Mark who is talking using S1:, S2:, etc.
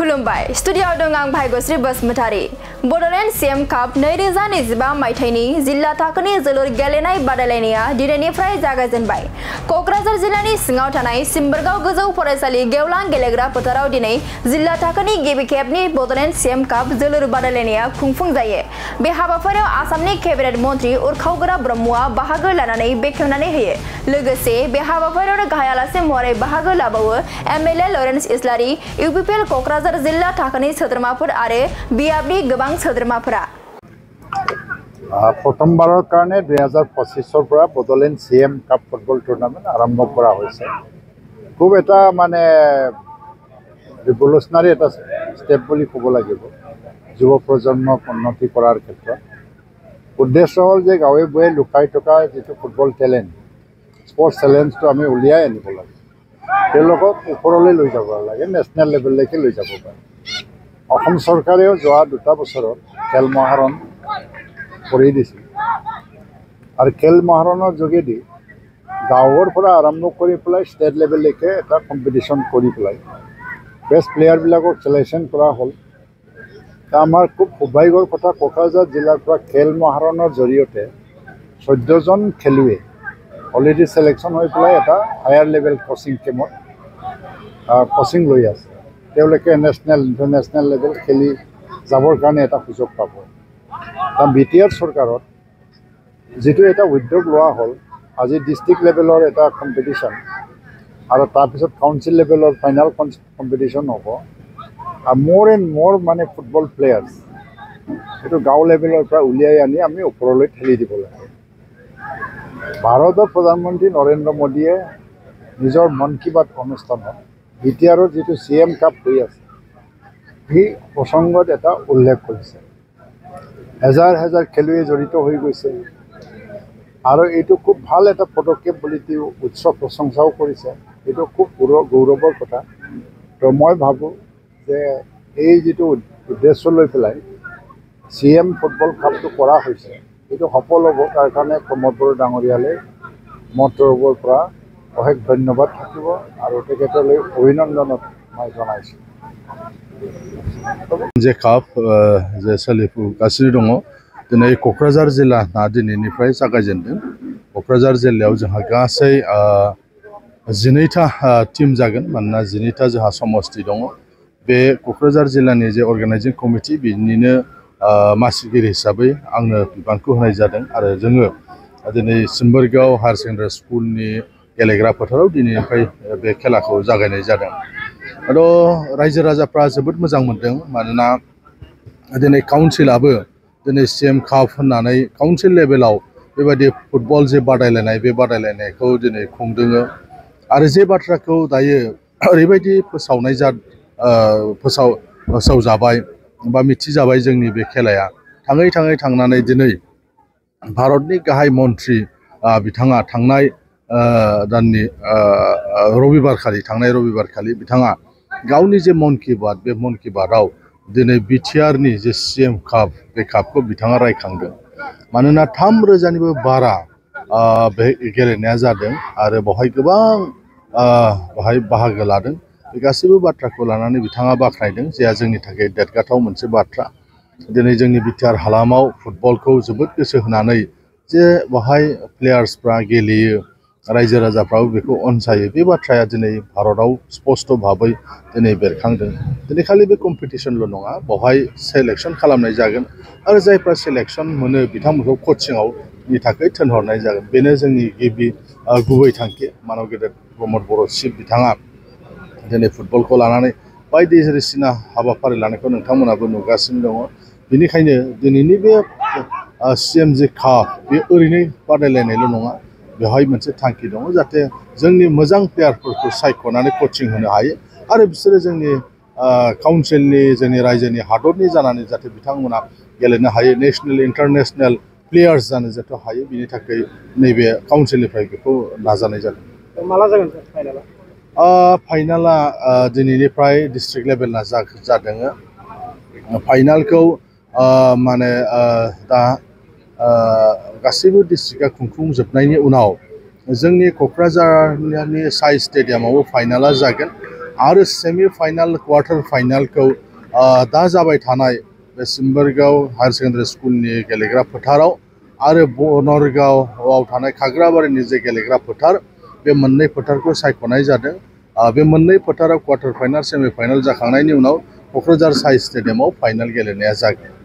S1: खुलुमबाय स्टुडिय'आव दं आं भाग्यश्री बसुमतारी बड'लेण्ड सीएम काप 2025 मायथाइनि जिल्ला थाखोनि जोलुर गेलेनाय बादायलायनाया दिनैनिफ्राय जागायजेनबाय। क'क्राझार जिल्लानि सिङाव थानाय सिम्बोरगाव गोजौ फरायसालि गेवलां गेलेग्रा फोथाराव दिनै जिल्ला थाखोनि गिबि खेबनि बड'लेण्ड सीएम काप जोलुर बादायलायनाया खुंफुंजायो। बे हाबाफारियाव आसामनि केबिनेट मन्थ्रि उरखावगोरा ब्रह्मआ बाहागो लानानै बेखेवनानै होयो। लोगोसे बे हाबाफारियाव गाहाय आलासि महरै बाहागो लाबावो एमएलए लरेन्स इस्लारि, इउपिपिएल क'क्राझार जिल्ला थाखोनि सोद्रोमाफोर आरो बिआबनि गोबां सोद्रोमाफोरा।
S2: प्रथमबाৰৰ কাৰণে 2025 পৰা বডলেণ্ড सीएम কাপ ফুটবল টুৰ্নামেণ্ট আৰম্ভ কৰা হৈছে। খুব এটা মানে ৰিভলিউচনাৰী এটা ষ্টেপ বুলি ক'ব লাগিব যুৱ প্ৰজন্মক উন্নতি কৰাৰ ক্ষেত্ৰত। উদ্দেশ্য হ'ল যে গাঁৱে ভূঞে লুকাই থকা যিটো ফুটবল টেলেণ্ট, স্পৰ্টছ টেলেণ্টটো আমি উলিয়াই আনিব লাগে। তেওঁলোকক ওপৰলৈ লৈ যাব লাগে, নেশ্যনেল লেভেললৈকে লৈ যাব পাৰে। অসম চৰকাৰেও যোৱা 2 বছৰত খেল মহাৰণ কৰি দিছিল আৰু খেল মহাৰণৰ যোগেদি গাঁৱৰ পৰা আৰম্ভ কৰি পেলাই ষ্টেট লেভেললৈকে এটা কম্পিটিশ্যন কৰি পেলাই বেষ্ট প্লেয়াৰবিলাকক চিলেকশ্যন কৰা হ'ল। আমাৰ খুব সৌভাগ্যৰ কথা, কোকৰাঝাৰ জিলাৰ পৰা খেল মহাৰণৰ জৰিয়তে 14 জন খেলুৱৈ অলৰেডি চিলেকশ্যন হৈ পেলাই এটা হায়াৰ লেভেল কোচিং কেম্পত কোচিং লৈ আছে। তেওঁলোকে নেশ্যনেল ইণ্টাৰনেশ্যনেল লেভেল খেলি যাবৰ কাৰণে এটা সুযোগ পাব। বিটিআৰ চৰকাৰত যিটো এটা উদ্যোগ লোৱা হ'ল, আজি ডিষ্ট্ৰিক্ট লেভেলৰ এটা কম্পিটিশ্যন আৰু তাৰপিছত কাউন্সিল লেভেলৰ ফাইনেল কম্পিটিশ্যন হ'ব। আৰু মোৰ এণ্ড মোৰ মানে ফুটবল প্লেয়াৰ্ছ এইটো গাঁও লেভেলৰ পৰা উলিয়াই আনি আমি ওপৰলৈ ঠেলি দিব লাগে। ভাৰতৰ প্ৰধানমন্ত্ৰী নৰেন্দ্ৰ মোদীয়ে নিজৰ মন কী বাত অনুষ্ঠানত বিটিআৰৰ যিটো CM কাপ হৈ আছে সেই প্ৰসংগত এটা উল্লেখ কৰিছে। হাজাৰ হাজাৰ খেলুৱৈ জড়িত হৈ গৈছে আৰু এইটো খুব ভাল এটা পদক্ষেপ বুলি তেওঁ উচ্চ প্ৰশংসাও কৰিছে। এইটো খুব গৌৰৱৰ কথা। তো মই ভাবোঁ যে এই যিটো উদ্দেশ্য লৈ পেলাই CM ফুটবল কাপটো কৰা হৈছে এইটো সফল হ'ব। তাৰ কাৰণে প্ৰমোদ বড়ো ডাঙৰীয়ালৈ মোৰ তৰফৰ পৰা অশেষ ধন্যবাদ থাকিব আৰু তেখেতলৈ অভিনন্দনত মই জনাইছোঁ।
S3: जे काप जे सोलिफुगासिनो दङ दिनै क'क्राझार जिल्ला दिनैनिफ्राय जागायजेनदों। क'क्राझार जिल्लायाव जोंहा गासै 12टा टीम जागोन, मानोना 12टा जोंहा समष्टि दङ। बे क'क्राझार जिल्लानि जे अर्गानाइजिं कमिटि बिनिनो मासिगिरि हिसाबै आंनो बिबानखौ होनाय जादों आरो जोङो दिनै सिम्बोरगाव हायार सेकेन्डारि स्कुलनि गेलेग्रा फोथाराव दिनैनिफ्राय बे खेलाखौ जागायनाय जादों। आरो रायजो राजाफ्रा जोबोद मोजां मोनदों, मानोना दिनै काउन्सिलाबो दिनै CM काप होननानै काउन्सिल लेभेलाव बेबायदि फुटबल जे बादायलायनाय बे बादायलायनायखौ दिनै खुंदों आरो जे बाथ्राखौ दायो ओरैबायदि फोसावजाबाय बा मिथिजाबाय जोंनि बे खेलाया थाङै थांनानै दिनै भारतनि गाहाय मन्थ्रि बिथाङा थांनाय दाननि थांनाय रबिबारखालि बिथाङा गावनि जे मन की बात बे मन की बातआव दिनै बिटिआरनि जे CM काप बे कापखौ बिथाङा रायखांदों। मानोना 3,000निबो बारा बे गेलेनाया जादों आरो बेवहाय गोबां बाहागो लादों। बे गासैबो बाथ्राखौ लानानै बिथाङा बाख्नायदों, जे जोंनि थाखाय देरगाथाव मोनसे बाथ्रा। दिनै जोंनि बिटिआर हालामाव फुटबलखौ जोबोद गोसो होनानै जे बेवहाय प्लेयार्सफ्रा गेलेयो, रायजो राजाफ्राबो बेखौ अनसायो, बे बाथ्राया दिनै भारतआव स्पष्ट भाबै दिनै बेरखांदों। दिनै खालि बे कम्पिटिसनल' नङा, बेवहाय सेलेक्सन खालामनाय जागोन आरो जायफ्रा सेलेक्सन मोनो बिथांमोनखौ कचिंआवनि थाखाय थिनहरनाय जागोन। बेनो जोंनि गुबै थांखि। मानव गेदेर प्रमोद बर' चिफ बिथाङा दिनै फुटबलखौ लानानै बायदिसिना हाबाफारि लानायखौ नोंथांमोनाबो नुगासिनो दङ। बेनिखायनो दिनैनि बे CM जे काप बे ओरैनो बादायलायनायल' नङा, बेवहाय मोनसे थांखि दङ जाहाथे जोंनि मोजां प्लेयारफोरखौ सायख'नानै कचिं होनो हायो आरो बिसोरो जोंनि काउन्सिलनि, जोंनि रायजोनि, हादरनि जानानै जाहाथे बिथांमोना गेलेनो हायो, नेसनेल इन्टारनेसनेल प्लेयार्स जानो जाहाथे हायो, बिनि थाखाय नैबे काउन्सिलनिफ्राय बेखौ नाजानाय जादों।
S4: माला जागोन फाइनाला?
S3: फाइनाला दिनैनिफ्राय डिस्ट्रिक्ट लेभेलना जादों। फाइनालखौ माने दा गासैबो डिस्ट्रिक्टआ खुंफुंजोबनायनि उनाव जोंनि क'क्राझारनि साइ स्टेडियामावबो फाइनाला जागोन आरो सेमि फाइनाल क्वार्टार फाइनालखौ दा जाबाय थानाय बे सिम्बोरगाव हायार सेकेन्डारि स्कुलनि गेलेग्रा फोथाराव आरो बनरगावआव थानाय खाग्राबारिनि जे गेलेग्रा फोथार बे मोननै फोथारखौ सायख'नाय जादों। बे मोननै फोथाराव क्वार्टार फाइनाल सेमि फाइनाल जाखांनायनि उनाव क'क्राझार साइ स्टेडियामाव फाइनाल गेलेनाया जागोन।